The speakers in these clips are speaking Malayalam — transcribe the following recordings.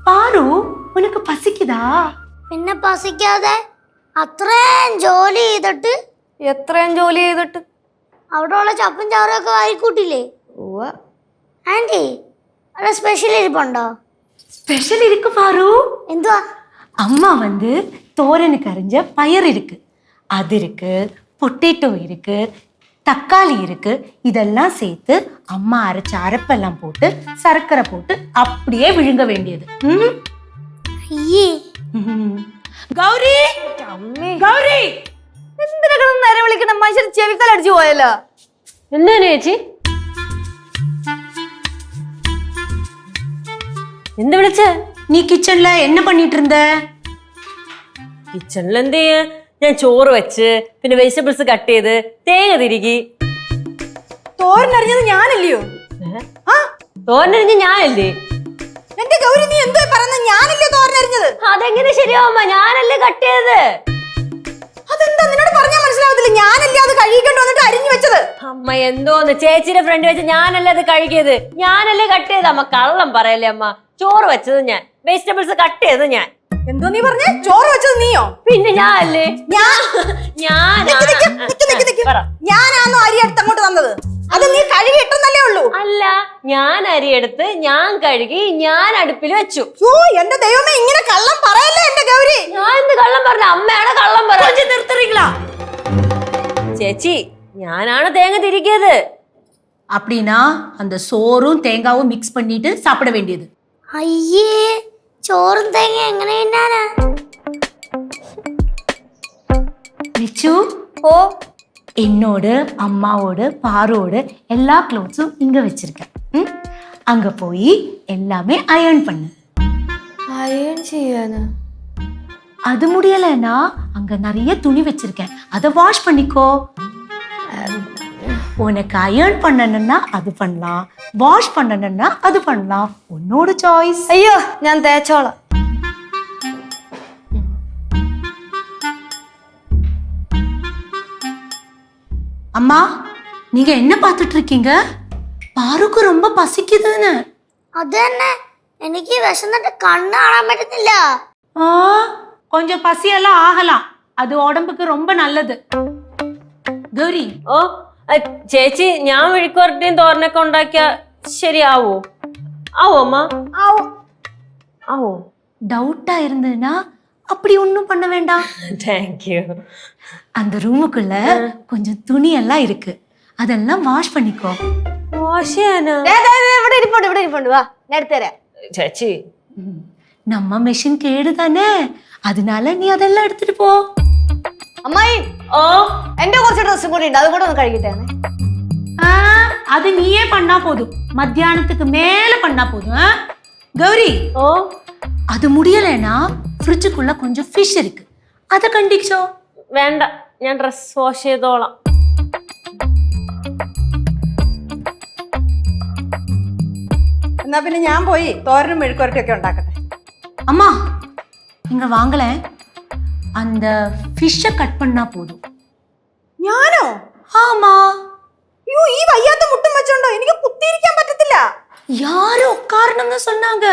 പാറു ഉനക്ക് പസിക്കുതാ? പിന്നെ പസിക്കാതെ അത്രയും ജോലി ചെയ്തിട്ട് അവിടെ ഉള്ള ചപ്പും ചാറും ഒക്കെ വാരിക്കൂട്ടില്ലേ? ആന്റി അവിടെ സ്പെഷ്യൽ ഇരിപ്പുണ്ടോ? ஸ்பெஷல் இருக்கு பாரு. എന്തുവാ? அம்மா வந்து தோரனுக்கு அரிஞ்ச பயர் இருக்கு, அது இருக்கு, பொட்டேட்டோ இருக்கு, தக்காளி இருக்கு. இதெல்லாம் சேர்த்து அம்மா அரைச்ச அரைப்பெல்லாம் போட்டு சர்க்கரை போட்டு அப்படியே விழுங்க வேண்டியது. അയ്യേ கௌரி, கௌரி, എന്തിനാ നേരെ വിളിക്കണം? മനുഷ്യൻ ചെവിക്കലടിച്ചു പോയല്ലോ. എന്താ ചേച്ചി? എന്ത് വിളിച്ച? நீ கிச்சன்ல என்ன பண்ணிட்டு இருந்த? കിച്ചണിൽ എന്ത് ചെയ്യാ? ഞാൻ ചോറ് വെച്ച് പിന്നെ വെജിറ്റബിൾസ് കട്ട് ചെയ്ത് തേങ്ങ തിരികി. തോരനറിഞ്ഞത് ഞാനല്ലയോ? തോരനരിഞ്ഞ ഞാനല്ലേ? എന്റെ ഗൗരി, നീ എന്തോ പറയുന്നത്? ഞാനല്ലേ തോരനറിഞ്ഞത്? അതെങ്ങനെ ശരിയാവുമ്പ? ഞാനല്ലേ കട്ട് ചെയ്തത്. അതെന്താ നിന്നോട് പറഞ്ഞാൽ മനസ്സിലാവത്തില്ല? ഞാനല്ലേ അത് കഴുകിക്കൊണ്ട് വന്നിട്ട് അരിഞ്ഞു വെച്ചത്. അമ്മ എന്തോന്ന് ചേച്ചിയുടെ ഫ്രണ്ട് വെച്ച് ഞാനല്ലേ അത് കഴുകിയത്, ഞാനല്ലേ കട്ട് ചെയ്ത്. അമ്മ കള്ളം പറയല്ലേ അമ്മ. ചോറ് വെച്ചത് ഞാൻ, വെജിറ്റബിൾസ് കട്ട് ചെയ്തത് ഞാൻ. എന്തോ നീ പറഞ്ഞേ? ചോറ് വെച്ചത് നീയോ? പിന്നെ ഞാനല്ലേ? ഞാനാണോ അരി എടുത്ത് അങ്ങോട്ട് തന്നത്? അത് നീ കഴുകി ഇട്ടെന്നല്ലേ ഉള്ളൂ. അല്ല, ഞാൻ അരിയെടുത്ത് ഞാൻ കഴുകി ഞാൻ അടുപ്പിൽ വെച്ചു. എന്റെ ദൈവമേ, ഇങ്ങനെ കള്ളം പറയല്ലേ എന്റെ ഗൗരി. ഞാൻ എന്ത് കള്ളം പറഞ്ഞ? അമ്മയാണ് കള്ളം പറഞ്ഞത്. ചേച്ചി, ഞാനാണ് തേങ്ങ തിരികിയത്. அப்படின்னா அந்த சோறும் தேங்காவும் மிக்ஸ் பண்ணிட்டு சாப்பிட வேண்டியது. അയ്യേ, ചോറും തേങ്ങ എങ്ങനെ തിന്നാനാ? லிச்சு, ഓ, என்னோட அம்மாவோட பாரோட எல்லா க்ளோத்ஸும் இங்க வச்சிருக்கேன். அங்க போய் எல்லாமே அயர்ன் பண்ணு. അയൺ ചെയ്യാനാ? அது முடியலன்னா அங்க நிறைய துணி வச்சிருக்கேன், அதை வாஷ் பண்ணிக்கோ. உனக்கு அயர்ன் பண்ணணும்னா அது பண்ணலாம், வாஷ் பண்ணணும்னா அது பண்ணலாம், உன்னோட சாய்ஸ். അയ്യോ, ഞാൻ തേച്ചോളാം. அம்மா, நீங்க என்ன பார்த்துட்டு இருக்கீங்க? பாருக்கு ரொம்ப பசிக்குதுன்னு. അത് തന്നെ, എനിക്ക് വിശന്നിട്ട് കണ്ണ് കാണാൻ പറ്റുന്നില്ല. கொஞ்சம் பசியெல்லாம் ஆகலாம், அது உடம்புக்கு ரொம்ப நல்லது. கௌரி, ഓ ചേച്ചി, ഞാൻ മെഴുക്കുവരട്ടിയും തോരനൊക്കെ ഉണ്ടാക്കിയ ശരിയാവോ? ആവോ അമ്മ? ആവോ? டவுட்டா இருந்ததுன்னா அப்படி ஒன்றும் பண்ண வேண்டாம். Thank you. அந்த ரூமுக்குள்ள கொஞ்சம் துணி எல்லாம் இருக்கு, அதெல்லாம் வாஷ் பண்ணிக்கோ. വാഷ് ചെയ്യാനാ? ഇവിടെ ഇരിപ്പുണ്ട്, വാ, ഞാൻ എടുത്തുതരാം. ചേച്ചി, நம்ம மெஷின் கேடு தானே, அதனால நீ அதெல்லாம் எடுத்துட்டு போ. അമ്മായി, ഓ എന്റെ കുറച്ച് ഡ്രസ്സും കൂടി ഉണ്ട്, അത് കൂടെ ഒന്ന് കഴുകിട്ടേ. அது நீயே பண்ணா போதும், மத்தியானத்துக்கு மேல பண்ணா போதும். கௌரி, ഓ அது முடியலைன்னா ஃப்ரிட்ஜுக்குள்ள கொஞ்சம் ஃபிஷ் இருக்கு, அதை கண்டிச்சோ. വേണ്ട, ഞാൻ ഡ്രസ് വാഷ് ചെയ്തോളാം. എന്നാ പിന്നെ ഞാൻ പോയി തോരനും മെഴുക്കുവരട്ടിയൊക്കെ ഉണ്ടാക്കട്ടെ. அம்மா, இங்க வாங்கல, அந்த ஃபிஷ்ஷை கட் பண்ணா போதும். ഞാനോ? ஆமா. അയ്യോ, ഈ വയ്യാത്ത മുട്ടും വെച്ചോണ്ടോ എനിക്ക് കുത്തിയിരിക്കാൻ പറ്റത്തില്ല. யாரும் உட்காரணும்னு சொன்னாங்க.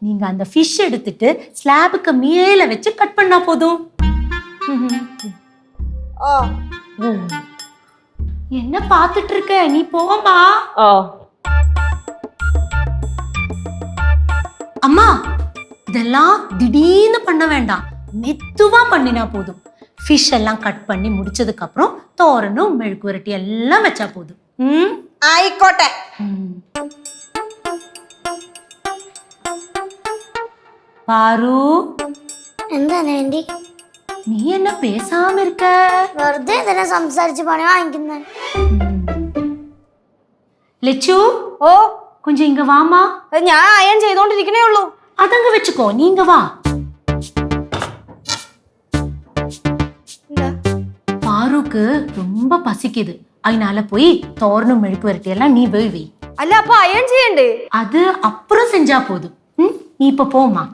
நீங்க அந்த ஃபிஷ் எடுத்துட்டு ஸ்லாபுக்கு மேல வச்சு கட் பண்ணா போதும். ഓ, என்ன பார்த்துட்டு இருக்க, நீ போமா. ഓ அம்மா, இதெல்லாம் திடீர்னு பண்ண வேண்டாம், மெதுவா பண்ணினா போதும். ஃபிஷ் எல்லாம் கட் பண்ணி முடிச்சதுக்கு அப்புறம் தோரனும் மெழுக்குவரட்டி எல்லாம் வச்சா போதும். ആയിക്കോട്ടെ. பாரு, എന്താണ് ആന്റി? நீ என்ன பேசாம இருக்க? വെറുതെ ഇതിനെ സംസാരിച്ച് പണി വാങ്ങിക്കുന്നത്. லெச்சு, ഓ, கொஞ்சம் இங்க வாமா. ഞാൻ അയൺ ചെയ്തോണ്ടിരിക്കണേ ഉള്ളൂ. அதங்க வச்சுக்கோ, நீங்க வா. பாருக்கு ரொம்ப பசிக்குது, அதனால போய் தோரனும் மெழுக்குவரட்டி எல்லாம் நீ போய் வை. അല്ല, അപ്പൊ അയൺ ചെയ്യണ്ടേ? அது அப்புறம் செஞ்சா போதும். நீ இப்ப போமா.